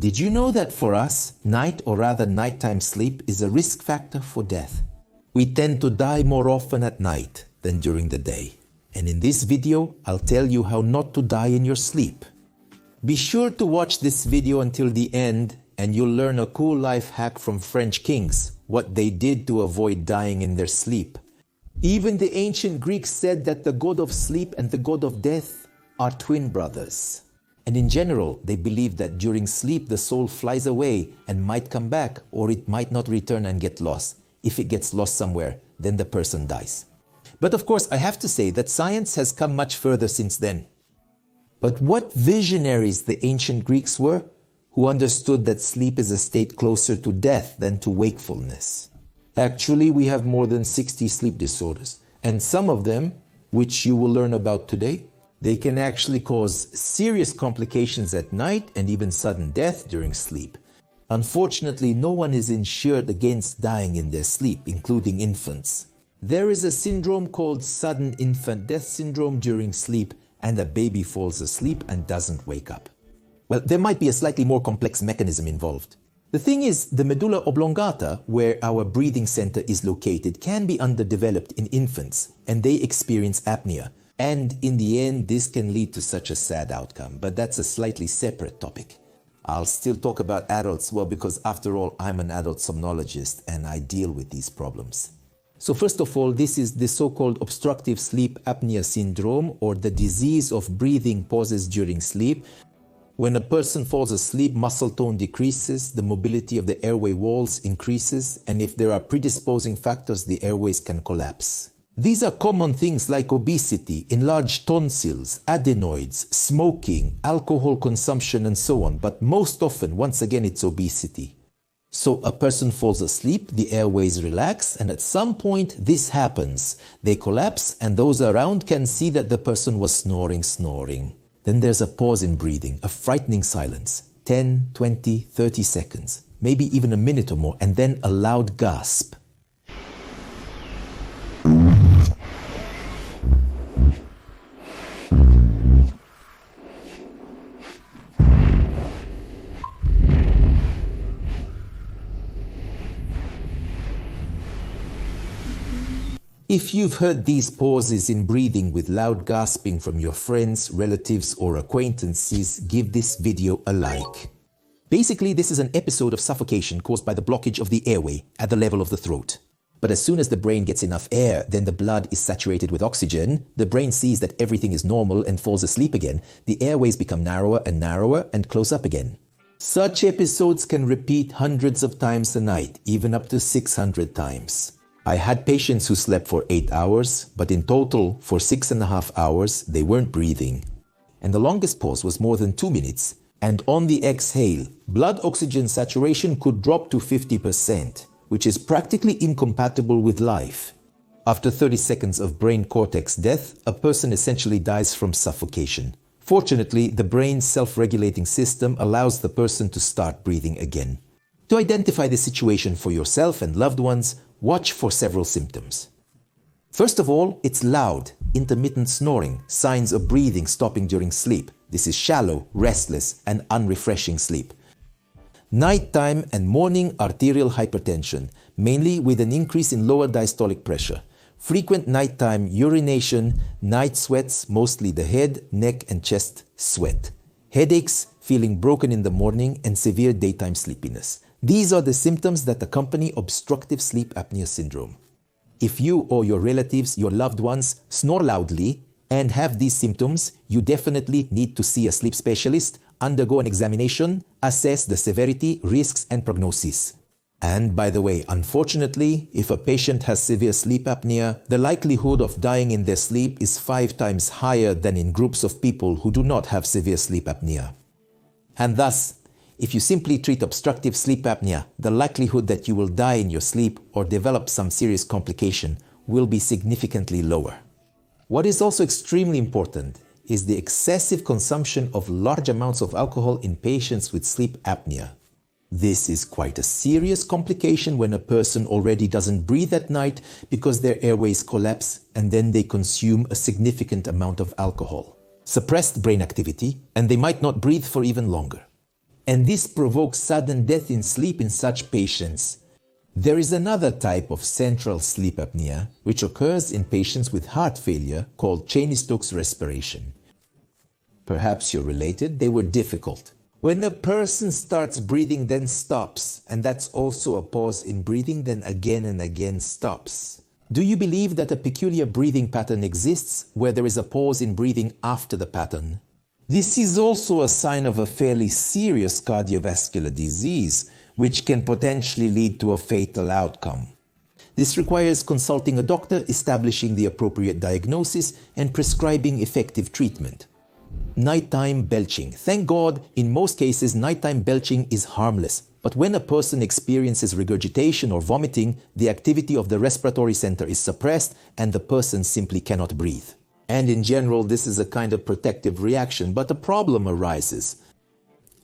Did you know that for us, night or rather nighttime sleep is a risk factor for death? We tend to die more often at night than during the day. And in this video, I'll tell you how not to die in your sleep. Be sure to watch this video until the end and you'll learn a cool life hack from French kings, what they did to avoid dying in their sleep. Even the ancient Greeks said that the god of sleep and the god of death are twin brothers. And in general, they believed that during sleep the soul flies away and might come back, or it might not return and get lost. If it gets lost somewhere, then the person dies. But of course, I have to say that science has come much further since then. But what visionaries the ancient Greeks were, who understood that sleep is a state closer to death than to wakefulness. Actually, we have more than 60 sleep disorders, and some of them, which you will learn about today, they can actually cause serious complications at night and even sudden death during sleep. Unfortunately, no one is insured against dying in their sleep, including infants. There is a syndrome called sudden infant death syndrome during sleep, and a baby falls asleep and doesn't wake up. Well, there might be a slightly more complex mechanism involved. The thing is, the medulla oblongata, where our breathing center is located, can be underdeveloped in infants, and they experience apnea. And in the end, this can lead to such a sad outcome, but that's a slightly separate topic. I'll still talk about adults, well, because after all, I'm an adult somnologist and I deal with these problems. So first of all, this is the so-called obstructive sleep apnea syndrome, or the disease of breathing pauses during sleep. When a person falls asleep, muscle tone decreases, the mobility of the airway walls increases, and if there are predisposing factors, the airways can collapse. These are common things like obesity, enlarged tonsils, adenoids, smoking, alcohol consumption, and so on. But most often, once again, it's obesity. So a person falls asleep, the airways relax, and at some point this happens. They collapse, and those around can see that the person was snoring. Then there's a pause in breathing, a frightening silence, 10, 20, 30 seconds, maybe even a minute or more, and then a loud gasp. If you've heard these pauses in breathing with loud gasping from your friends, relatives, or acquaintances, give this video a like. Basically, this is an episode of suffocation caused by the blockage of the airway at the level of the throat. But as soon as the brain gets enough air, then the blood is saturated with oxygen, the brain sees that everything is normal and falls asleep again, the airways become narrower and close up again. Such episodes can repeat hundreds of times a night, even up to 600 times. I had patients who slept for 8 hours, but in total, for 6.5 hours, they weren't breathing. And the longest pause was more than 2 minutes. And on the exhale, blood oxygen saturation could drop to 50%, which is practically incompatible with life. After 30 seconds of brain cortex death, a person essentially dies from suffocation. Fortunately, the brain's self-regulating system allows the person to start breathing again. To identify the situation for yourself and loved ones, watch for several symptoms. First of all, it's loud, intermittent snoring, signs of breathing stopping during sleep. This is shallow, restless, and unrefreshing sleep. Nighttime and morning arterial hypertension, mainly with an increase in lower diastolic pressure. Frequent nighttime urination, night sweats, mostly the head, neck, and chest sweat. Headaches, feeling broken in the morning, and severe daytime sleepiness. These are the symptoms that accompany obstructive sleep apnea syndrome. If you or your relatives, your loved ones, snore loudly and have these symptoms, you definitely need to see a sleep specialist, undergo an examination, assess the severity, risks, and prognosis. And by the way, unfortunately, if a patient has severe sleep apnea, the likelihood of dying in their sleep is 5 times higher than in groups of people who do not have severe sleep apnea. And thus, if you simply treat obstructive sleep apnea, the likelihood that you will die in your sleep or develop some serious complication will be significantly lower. What is also extremely important is the excessive consumption of large amounts of alcohol in patients with sleep apnea. This is quite a serious complication when a person already doesn't breathe at night because their airways collapse and then they consume a significant amount of alcohol. Suppressed brain activity, and they might not breathe for even longer. and this provokes sudden death in sleep in such patients. There is another type of central sleep apnea which occurs in patients with heart failure called Cheyne-Stokes respiration. Perhaps you're related, they were difficult. When a person starts breathing, then stops, and that's also a pause in breathing, then again and again stops. Do you believe that a peculiar breathing pattern exists where there is a pause in breathing after the pattern? This is also a sign of a fairly serious cardiovascular disease, which can potentially lead to a fatal outcome. This requires consulting a doctor, establishing the appropriate diagnosis, and prescribing effective treatment. Nighttime belching. Thank God, in most cases, nighttime belching is harmless. But when a person experiences regurgitation or vomiting, the activity of the respiratory center is suppressed and the person simply cannot breathe. And in general, this is a kind of protective reaction, but a problem arises.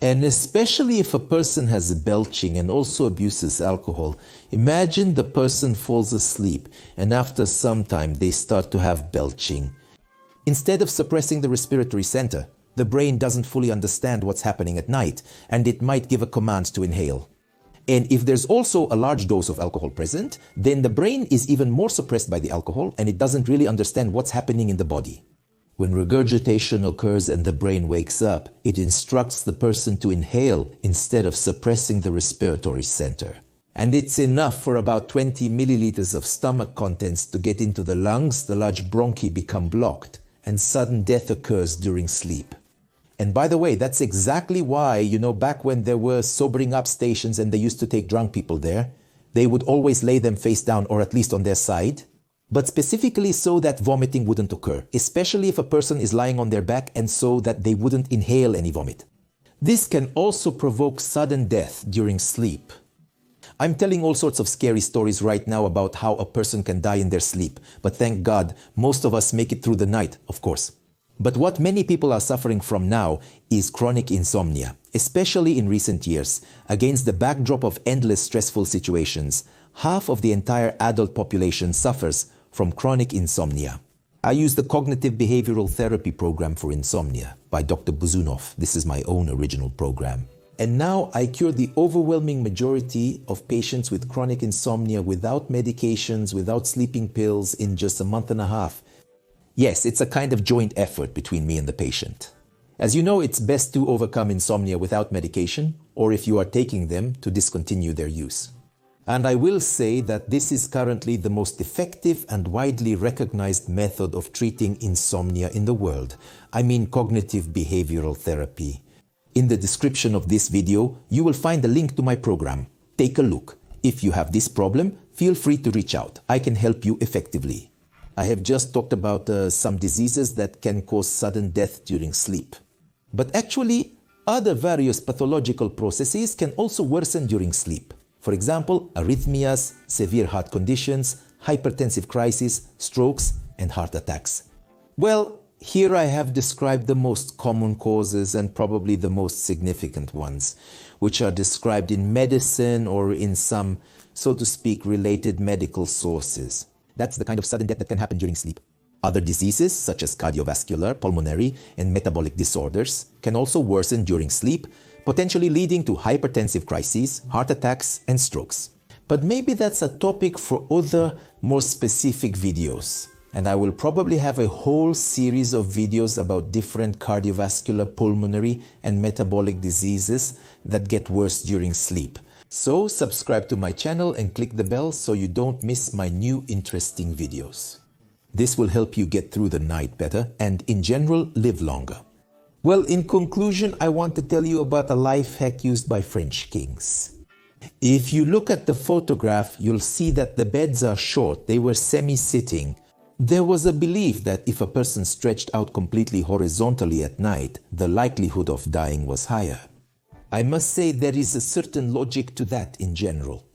And especially if a person has belching and also abuses alcohol, imagine the person falls asleep and after some time they start to have belching. Instead of suppressing the respiratory center, the brain doesn't fully understand what's happening at night, and it might give a command to inhale. And if there's also a large dose of alcohol present, then the brain is even more suppressed by the alcohol and it doesn't really understand what's happening in the body. When regurgitation occurs and the brain wakes up, it instructs the person to inhale instead of suppressing the respiratory center. And it's enough for about 20 milliliters of stomach contents to get into the lungs, the large bronchi become blocked, and sudden death occurs during sleep. And by the way, that's exactly why, back when there were sobering up stations and they used to take drunk people there, they would always lay them face down or at least on their side, but specifically so that vomiting wouldn't occur, especially if a person is lying on their back and so that they wouldn't inhale any vomit. This can also provoke sudden death during sleep. I'm telling all sorts of scary stories right now about how a person can die in their sleep, but thank God, most of us make it through the night, of course. But what many people are suffering from now is chronic insomnia, especially in recent years. Against the backdrop of endless stressful situations, half of the entire adult population suffers from chronic insomnia. I use the Cognitive Behavioral Therapy program for insomnia by Dr. Buzunov. This is my own original program. And now I cure the overwhelming majority of patients with chronic insomnia without medications, without sleeping pills in just a month and a half. Yes, it's a kind of joint effort between me and the patient. As you know, it's best to overcome insomnia without medication, or if you are taking them, to discontinue their use. And I will say that this is currently the most effective and widely recognized method of treating insomnia in the world. I mean cognitive behavioral therapy. In the description of this video, you will find a link to my program. Take a look. If you have this problem, feel free to reach out. I can help you effectively. I have just talked about some diseases that can cause sudden death during sleep. But actually, other various pathological processes can also worsen during sleep. For example, arrhythmias, severe heart conditions, hypertensive crises, strokes, and heart attacks. Well, here I have described the most common causes and probably the most significant ones, which are described in medicine or in some, so to speak, related medical sources. That's the kind of sudden death that can happen during sleep. Other diseases, such as cardiovascular, pulmonary, and metabolic disorders, can also worsen during sleep, potentially leading to hypertensive crises, heart attacks, and strokes. But maybe that's a topic for other, more specific videos. And I will probably have a whole series of videos about different cardiovascular, pulmonary, and metabolic diseases that get worse during sleep. So subscribe to my channel and click the bell so you don't miss my new interesting videos. This will help you get through the night better and, in general, live longer. Well, in conclusion, I want to tell you about a life hack used by French kings. If you look at the photograph, you'll see that the beds are short. They were semi-sitting. There was a belief that if a person stretched out completely horizontally at night, the likelihood of dying was higher. I must say there is a certain logic to that in general.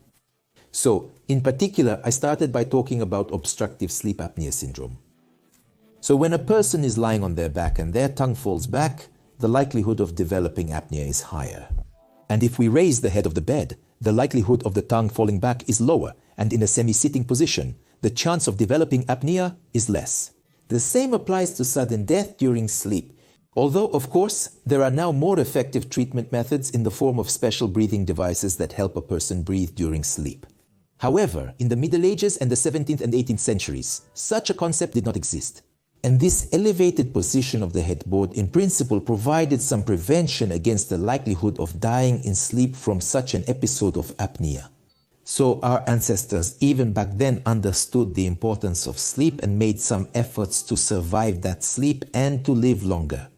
So, in particular, I started by talking about obstructive sleep apnea syndrome. So when a person is lying on their back and their tongue falls back, the likelihood of developing apnea is higher. And if we raise the head of the bed, the likelihood of the tongue falling back is lower, and in a semi-sitting position, the chance of developing apnea is less. The same applies to sudden death during sleep. Although, of course, there are now more effective treatment methods in the form of special breathing devices that help a person breathe during sleep. However, in the Middle Ages and the 17th and 18th centuries, such a concept did not exist. And this elevated position of the headboard in principle provided some prevention against the likelihood of dying in sleep from such an episode of apnea. So our ancestors even back then understood the importance of sleep and made some efforts to survive that sleep and to live longer.